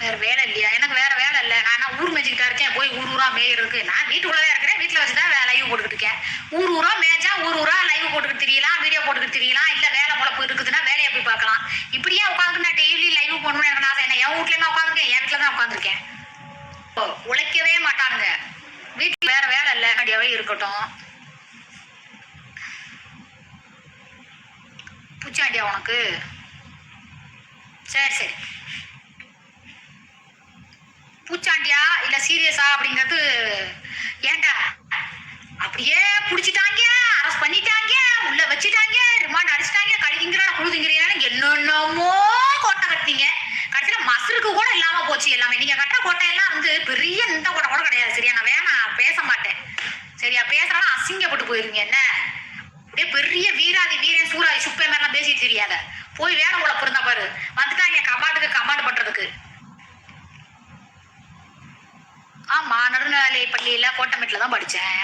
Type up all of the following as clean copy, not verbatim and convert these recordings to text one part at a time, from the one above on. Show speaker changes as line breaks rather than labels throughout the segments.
வேற வேலை இல்லையா? எனக்கு வேற வேலை இல்லை. நான் ஊர் மேய்ச்சிக்கிட்டா இருக்கேன். போய் ஊர் ஊரா மேயிருக்கு. நான் வீட்டுக்குள்ளதான் இருக்கிறேன். வீட்டுல வச்சுதான் லைவ் போட்டுக்கிட்டு இருக்கேன். ஊர் ஊரா மேய்ச்சா ஊர் ஊரா லைவ் போட்டுக்கிட்டு தெரியலாம், வீடியோ போட்டுக்கிட்டு தெரியலாம். இல்ல வேலை பொழப்பு இருக்குதுன்னா வேலையை போய் பார்க்கலாம். இப்படியே உட்காந்து நான் டெய்லி லைவ் போடணும்னு எனக்கு ஆசை. என்ன என் வீட்லயே நான் உட்காந்துருக்கேன், என் வீட்டுல தான் உட்காந்துருக்கேன். உழைக்கவே மாட்டானுங்க. வீட்டுல வேற வேலை இல்லை, கடியாவே இருக்கட்டும். பூச்சாண்டியா உனக்கு? சரி சரி, பூச்சாண்டியா இல்ல சீரியஸா அப்படிங்கிறது. ஏண்டா அப்படியே புடிச்சிட்டாங்க, அரெஸ்ட் பண்ணிட்டாங்க, உள்ள வச்சுட்டாங்க, ரிமாண்ட் அடிச்சிட்டாங்க, கழிதிங்கிறா குழுதிங்கிறீங்க, என்னென்னமோ கோட்டை கட்டினீங்க. கடைசியில மசருக்கு கூட இல்லாம போச்சு எல்லாமே. நீங்க கட்டுற கோட்டையெல்லாம் பெரிய இந்த கோட்டை கூட கிடையாது. சரியா? நான் வேணாம், பேச மாட்டேன். சரியா? பேசுறா அசிங்கப்பட்டு போயிருங்க. என்ன அப்படியே பெரிய வீராதி வீரன் சூராதி சுப்பை மாதிரிலாம் பேசிட்டு தெரியாத. போய் வேலை உள்ள பிறந்தா பாரு. வந்துட்டாங்க கமாண்டுக்கு கமாண்ட் பண்றதுக்கு. ஆமா, நடுநிலை பள்ளியில கோட்டமேட்டில் தான் படிச்சேன்.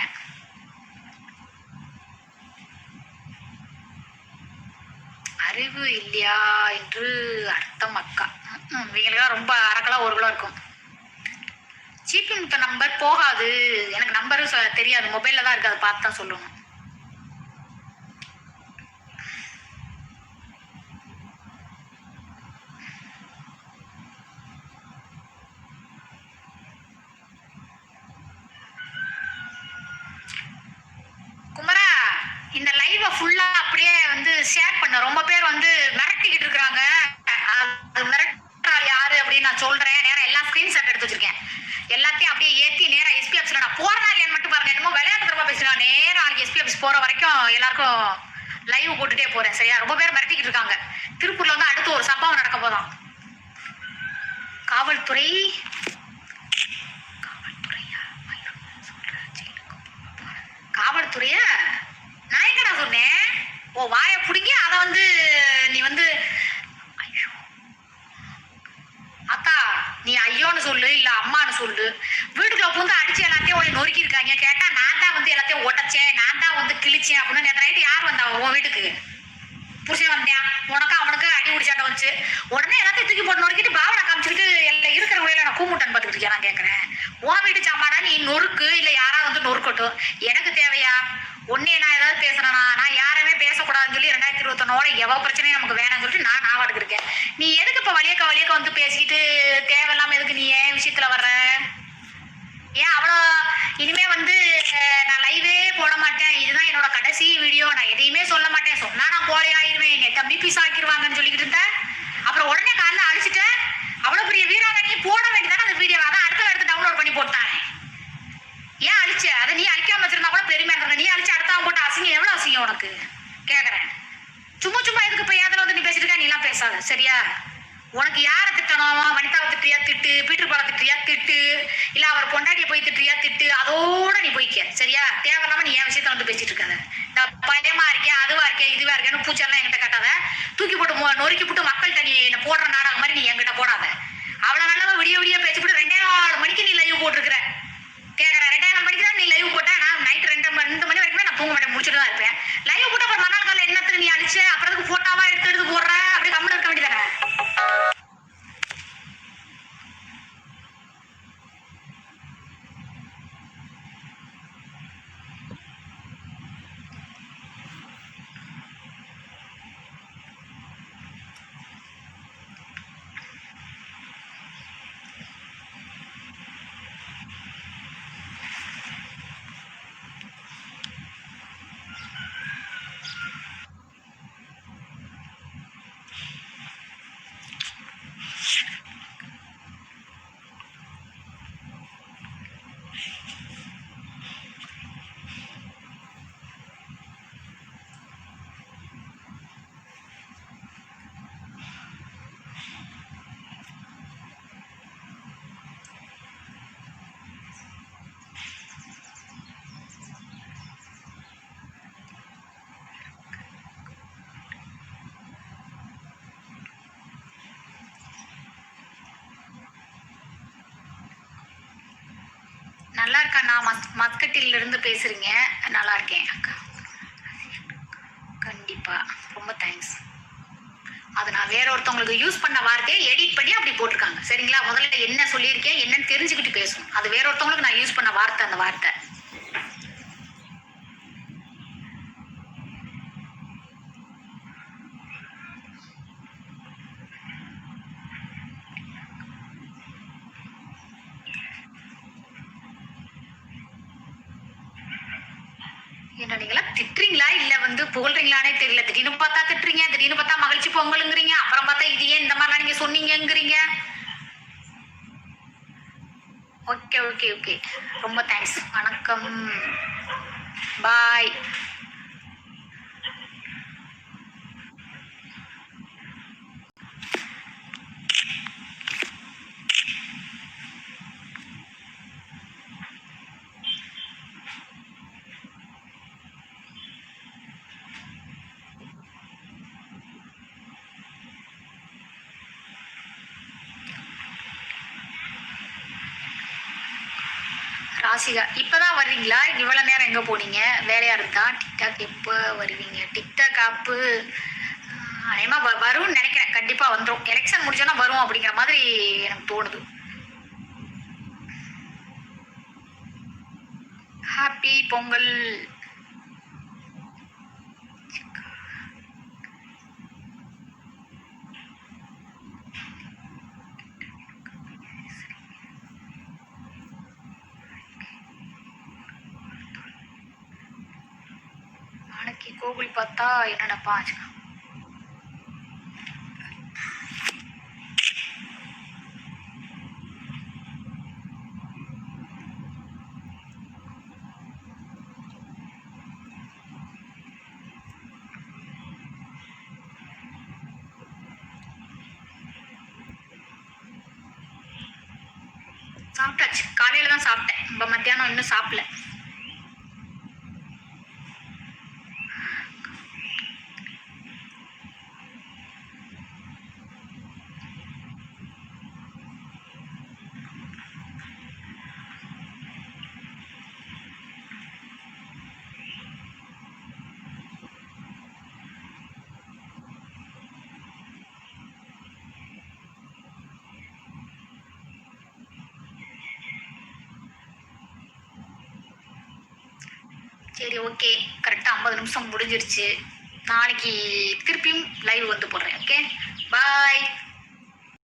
அறிவு இல்லையா என்று அர்த்தம் அக்கா. இவங்களுக்கெல்லாம் ரொம்ப அரக்கலா ஒரு கிலோ இருக்கும். ஜிபி முத்த நம்பர் போகாது. எனக்கு நம்பரு தெரியாது, மொபைல்ல தான் இருக்கு. அதை பார்த்து தான் சொல்லணும். இந்த லைவ ஃபுல்லா அப்படியே ஷேர் பண்ண. ரொம்ப பேர் மிரட்டிக்கிட்டு இருக்காங்க. அது மிரட்டால் யாரு அப்படின்னு நான் சொல்றேன். நேரம் எல்லாம் ஸ்கிரீன்ஷாட் எடுத்து வச்சிருக்கேன். எல்லாத்தையும் அப்படியே ஏத்தி நேரம் எஸ்பி ஆஃபீஸ்ல நான் போறேனா இல்லையான்னு மட்டும் பாருங்க. என்னமோ விளையாட்டு தரமா பேசுறேன். நேரம் நாளைக்கு எஸ்பி ஆஃபீஸ் போற வரைக்கும் எல்லாருக்கும் லைவ் போட்டுட்டே போறேன். சரியா? ரொம்ப பேர் மிரட்டிக்கிட்டு இருக்காங்க. திருப்பூர்ல அடுத்து ஒரு சம்பவம் நடக்க போதான். காவல்துறை காவல்துறைய நான் எங்கடா சொன்னேன்? ஓ, வாயை பிடிங்க. அதை நீ அக்கா நீ ஐயோன்னு சொல்லு, இல்ல அம்மான்னு சொல்லு. வீட்டுக்குள்ள புந்து அடிச்சு எல்லாத்தையும் உடனே நொறுக்கி இருக்காங்க. கேட்டா நான் தான் எல்லாத்தையும் உடைச்சேன், நான் தான் கிழிச்சேன் அப்படின்னு. நேற்று நைட்டு யார் வந்தா உன் வீட்டுக்கு? புருஷன் வந்தேன். உனக்கு அவனுக்கு அடி குடிச்சாட்ட வச்சு உடனே எல்லாத்தையும் தூக்கி போட்டு நொறுக்கிட்டு பாவனை காமிச்சுக்கிட்டு எல்லாம் இருக்கிற வழியில நான் கூமுட்டன் பார்த்துக்கிட்டு இருக்கேன். நான் கேட்கறேன், உன் வீட்டு சாமானா நீ நொறுக்கு, இல்ல யாராவது நொறுக்கட்டும். எனக்கு தேவையா? ஒன்னே நான் ஏதாவது பேசுறேனா? நான் யாருமே பேசக்கூடாதுன்னு சொல்லி 2021 எவ்வளவு பிரச்சனையும் நமக்கு வேணாம்னு சொல்லிட்டு நான் நாவாடுக்கு இருக்கேன். நீ எதுக்கு இப்ப வழியக்க பேசிக்கிட்டு தேவையில்லாம எதுக்கு நீ ஏன் விஷயத்துல வர்ற? ஏன் அவ்வளோ இனிமே நான் லைவே போட மாட்டேன், இதுதான் என்னோட கடைசி வீடியோ, நான் எதையுமே சொல்ல மாட்டேன், சொன்னா நான் கோழை ஆயிருவேன், என்னை தம்பி பீஸ் ஆக்கிடுவாங்கன்னு சொல்லிக்கிட்டு இருந்தேன். அப்புறம் உடனே காலைல அழிச்சிட்டேன். அவ்வளவு பெரிய வீராங்கனையே போட வேண்டியதானே அந்த வீடியோ. அதான் அடுத்த டவுன்லோட் பண்ணி போட்டானே. ஏன் அழிச்ச? அதை நீ அழிக்காம வச்சிருந்தா கூட பெருமையா. நீ அழிச்சு அடுத்தவன் போட்ட அசிங்கம் எவ்வளவு அசிங்கம் உனக்கு? கேக்குறேன். சும்மா எதுக்கு இப்ப ஏதில் நீ பேசிட்டு இருக்கா? நீ எல்லாம் பேசாத. சரியா? உனக்கு யாரை திட்டணும்? வனிதாவை திட்டியா திட்டு, பீட்டர் பாலை திட்டியா திட்டு, இல்ல அவர் பொண்டாட்டிய போய் திட்டியா திட்டு, அதோட நீ போய்க்க. சரியா? தேவையில்லாம நீ என் விஷயத்த பேசிட்டு இருக்காத. இந்த பயமா இருக்கேன், அதுவா இருக்கேன், இதுவா இருக்கேன்னு பூச்செல்லாம் என்கிட்ட காட்டாத. தூக்கி போட்டு நொறுக்கி போட்டு மக்கள்கிட்ட நீ போடுற நாடகம் மாதிரி நீ என்கிட்ட போடாத. அவ்வளவு நல்லவா விடிய பேச்சு போட்டு 2:04 மணிக்கு நீ லைவ் போட்டுருக்கிற. கேட்கற 2:04 மணிக்கு தான் நீ லைவ் போட்ட. நான் நைட் 2 மணி வரைக்கும் நான் தூங்க மாட்டேன், முடிச்சுட்டு தான் இருப்பேன். லைவ் போட்டு அப்புறம் மறுநாள் காலையில் என்னத்துல நீ அடிச்ச? அப்புறம் போட்டாவா எடுத்து போடுற? அப்படி கம்முன்னு இருக்க வேண்டியதானே? நல்லா இருக்கா? நான் மஸ்கட்டில இருந்து பேசுறீங்க. நல்லா இருக்கேன் அக்கா. கண்டிப்பா, ரொம்ப தேங்க்ஸ். அது நான் வேற ஒருத்தவங்களுக்கு யூஸ் பண்ண வார்த்தையை எடிட் பண்ணி அப்படி போட்டிருக்காங்க. சரிங்களா? முதல்ல என்ன சொல்லியிருக்கேன் என்னன்னு தெரிஞ்சுக்கிட்டு பேசணும். அது வேற ஒருத்தவங்களுக்கு நான் யூஸ் பண்ண வார்த்தை அந்த வார்த்தை. என்ன நீங்களா திட்டுறீங்களா இல்ல வந்து புகழ்றீங்களானே தெரியல. திடீர்னு பார்த்தா திட்டுறீங்க, திடீர்னு பார்த்தா மகிழ்ச்சி பொங்கலுங்கிறீங்க, அப்புறம் பார்த்தா இது ஏன் இந்த மாதிரிலாம் நீங்க சொன்னீங்கங்கிறீங்க. ஓகே ஓகே ஓகே, ரொம்ப தேங்க்ஸ். வணக்கம், பாய். ராசிகா, இப்பதான் வர்றீங்களா? இவ்வளவு நேரம் எங்க போனீங்க? வேலையா இருந்தா? டிக்டாக் எப்போ வருவீங்க? டிக்டாக் ஆப்பு அதேமா வரும்னு நினைக்கிறேன். கண்டிப்பா வந்துடும். எலெக்ஷன் முடிச்சோன்னா வரும் அப்படிங்கிற மாதிரி எனக்கு தோணுது. ஹாப்பி பொங்கல். நாளைக்கு கோகுல் பார்த்தா என்னடப்பா ஆச்சு? சாப்பிட்டாச்சு. காலையில தான் சாப்பிட்டேன். இப்போ மத்தியானம் இன்னும் சாப்பிடல. சரி, ஓகே. கரெக்டாக 50 நிமிஷம் முடிஞ்சிருச்சு. நாளைக்கு திருப்பியும் லைவ் வந்து போடுறேன். ஓகே, பாய்.